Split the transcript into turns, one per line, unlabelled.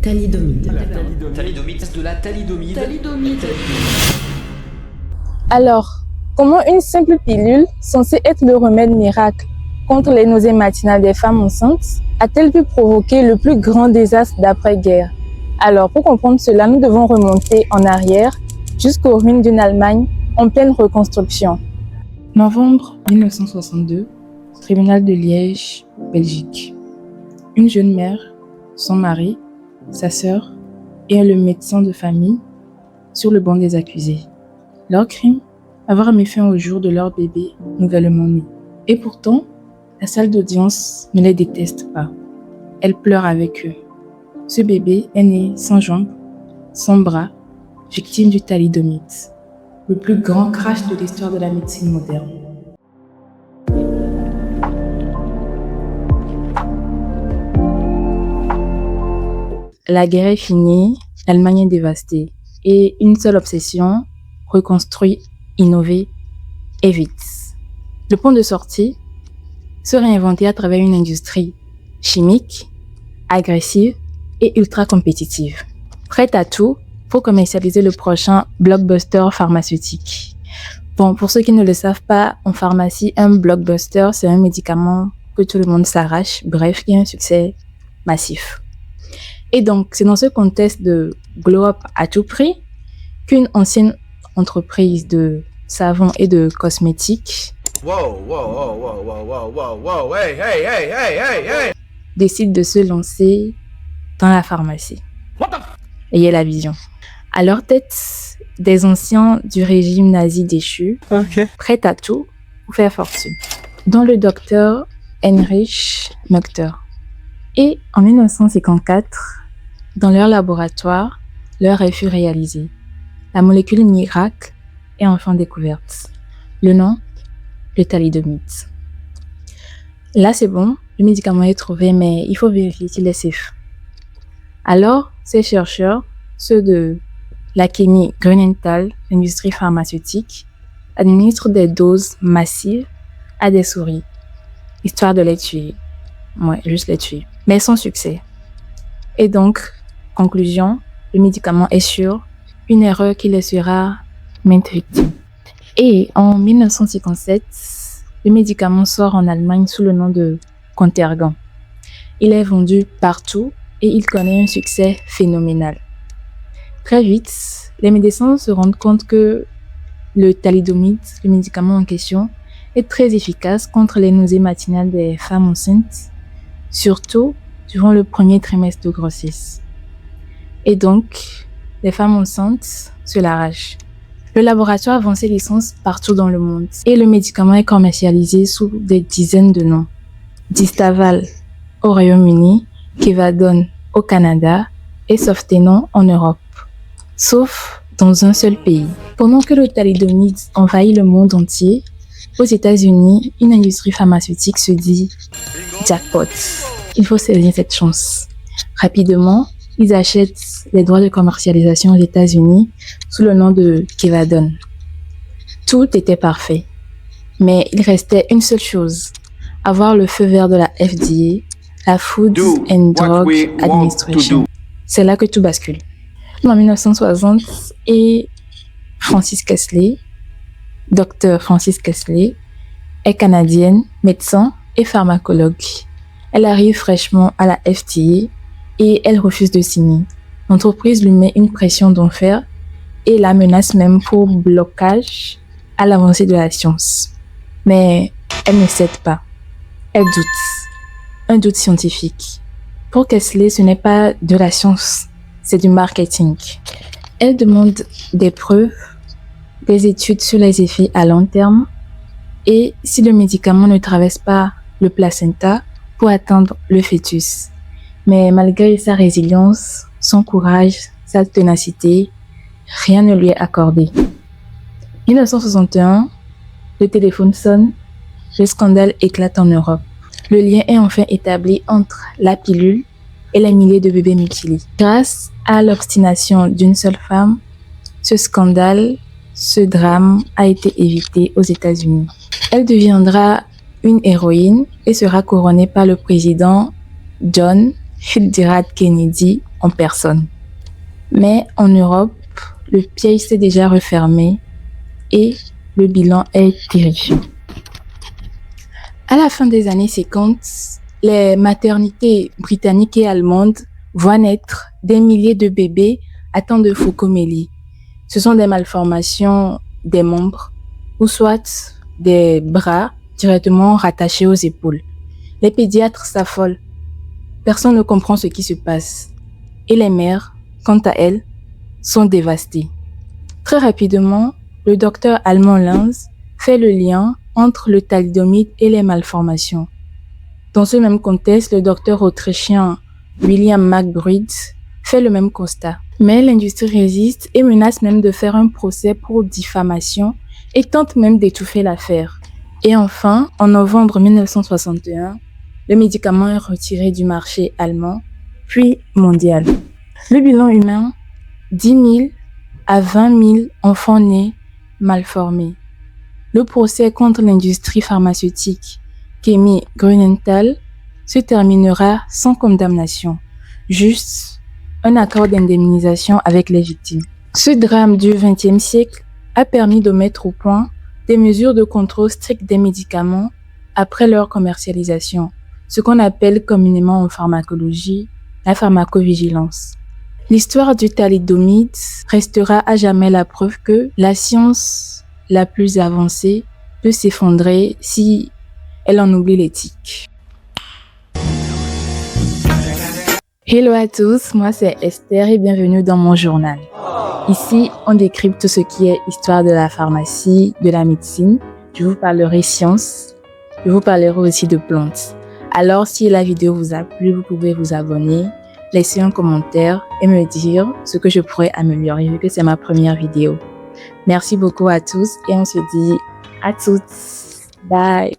Thalidomide.
Thalidomide, de la thalidomide.
Alors, comment une simple pilule, censée être le remède miracle contre les nausées matinales des femmes enceintes, a-t-elle pu provoquer le plus grand désastre d'après-guerre? Alors, pour comprendre cela, nous devons remonter en arrière jusqu'aux ruines d'une Allemagne en pleine reconstruction. Novembre 1962, tribunal de Liège, Belgique. Une jeune mère, son mari, sa sœur et le médecin de famille sur le banc des accusés. Leur crime, avoir mis fin au jour de leur bébé nouvellement né. Et pourtant, la salle d'audience ne les déteste pas. Elle pleure avec eux. Ce bébé est né sans jambes, sans bras, victime du thalidomide, le plus grand crash de l'histoire de la médecine moderne. La guerre est finie, l'Allemagne est dévastée et une seule obsession, reconstruire, innover et vite. Le point de sortie, se réinventer à travers une industrie chimique, agressive et ultra compétitive. Prête à tout pour commercialiser le prochain blockbuster pharmaceutique. Bon, pour ceux qui ne le savent pas, en pharmacie, un blockbuster, c'est un médicament que tout le monde s'arrache, bref, qui a un succès massif. Et donc, c'est dans ce contexte de glow-up à tout prix qu'une ancienne entreprise de savon et de cosmétiques décide de se lancer dans la pharmacie. Ayez la vision. À leur tête, des anciens du régime nazi déchu, prêts à tout pour faire fortune, dont le docteur Heinrich Möchter. Et en 1954, dans leur laboratoire, leur rêve fut réalisé. La molécule miracle est enfin découverte. Le nom, le thalidomide. Là, c'est bon, le médicament est trouvé, mais il faut vérifier qu'il est safe. Alors, ces chercheurs, ceux de la Chemie Grünenthal, l'industrie pharmaceutique, administrent des doses massives à des souris, histoire de les tuer. Ouais, juste les tuer. Mais sans succès. Et donc, conclusion, le médicament est sûr, une erreur qui laissera maintes victimes. Et en 1957, le médicament sort en Allemagne sous le nom de Contergan. Il est vendu partout et il connaît un succès phénoménal. Très vite, les médecins se rendent compte que le thalidomide, le médicament en question, est très efficace contre les nausées matinales des femmes enceintes, surtout durant le premier trimestre de grossesse. Et donc, les femmes enceintes se l'arrachent. Le laboratoire vend ses licences partout dans le monde et le médicament est commercialisé sous des dizaines de noms. Distaval au Royaume-Uni, Kevadon au Canada et Softenon en Europe. Sauf dans un seul pays. Pendant que le thalidomide envahit le monde entier, aux États-Unis, une industrie pharmaceutique se dit « jackpot ». Il faut saisir cette chance. Rapidement, ils achètent les droits de commercialisation aux États-Unis sous le nom de Kevadon. Tout était parfait. Mais il restait une seule chose, avoir le feu vert de la FDA, la Food and Drug Administration. C'est là que tout bascule. En 1960, et Frances Kelsey, Dr Frances Kelsey, est canadienne, médecin et pharmacologue. Elle arrive fraîchement à la FDA et elle refuse de signer. L'entreprise lui met une pression d'enfer et la menace même pour blocage à l'avancée de la science. Mais elle ne cède pas. Elle doute. Un doute scientifique. Pour Kelsey, ce n'est pas de la science, c'est du marketing. Elle demande des preuves, des études sur les effets à long terme et si le médicament ne traverse pas le placenta pour atteindre le fœtus. Mais malgré sa résilience, son courage, sa ténacité, rien ne lui est accordé. 1961, le téléphone sonne, le scandale éclate en Europe. Le lien est enfin établi entre la pilule et les milliers de bébés mutilés. Grâce à l'obstination d'une seule femme, ce scandale, ce drame a été évité aux États-Unis. Elle deviendra une héroïne et sera couronnée par le président John Fitzgerald Kennedy en personne. Mais en Europe, le piège s'est déjà refermé et le bilan est terrifiant. À la fin des années 50, les maternités britanniques et allemandes voient naître des milliers de bébés atteints de phocomélie. Ce sont des malformations des membres ou soit des bras directement rattachés aux épaules. Les pédiatres s'affolent. Personne ne comprend ce qui se passe. Et les mères, quant à elles, sont dévastées. Très rapidement, le docteur allemand Lenz fait le lien entre le thalidomide et les malformations. Dans ce même contexte, le docteur autrichien William McBride fait le même constat. Mais l'industrie résiste et menace même de faire un procès pour diffamation et tente même d'étouffer l'affaire. Et enfin, en novembre 1961, le médicament est retiré du marché allemand, puis mondial. Le bilan humain, 10 000 à 20 000 enfants nés malformés. Le procès contre l'industrie pharmaceutique Chemie Grünenthal se terminera sans condamnation, juste un accord d'indemnisation avec les victimes. Ce drame du XXe siècle a permis de mettre au point des mesures de contrôle strict des médicaments après leur commercialisation, ce qu'on appelle communément en pharmacologie la pharmacovigilance. L'histoire du thalidomide restera à jamais la preuve que la science la plus avancée peut s'effondrer si elle en oublie l'éthique. Hello à tous, moi c'est Esther et bienvenue dans mon journal. Ici, on décrypte tout ce qui est histoire de la pharmacie, de la médecine. Je vous parlerai science, je vous parlerai aussi de plantes. Alors, si la vidéo vous a plu, vous pouvez vous abonner, laisser un commentaire et me dire ce que je pourrais améliorer vu que c'est ma première vidéo. Merci beaucoup à tous et on se dit à toutes. Bye!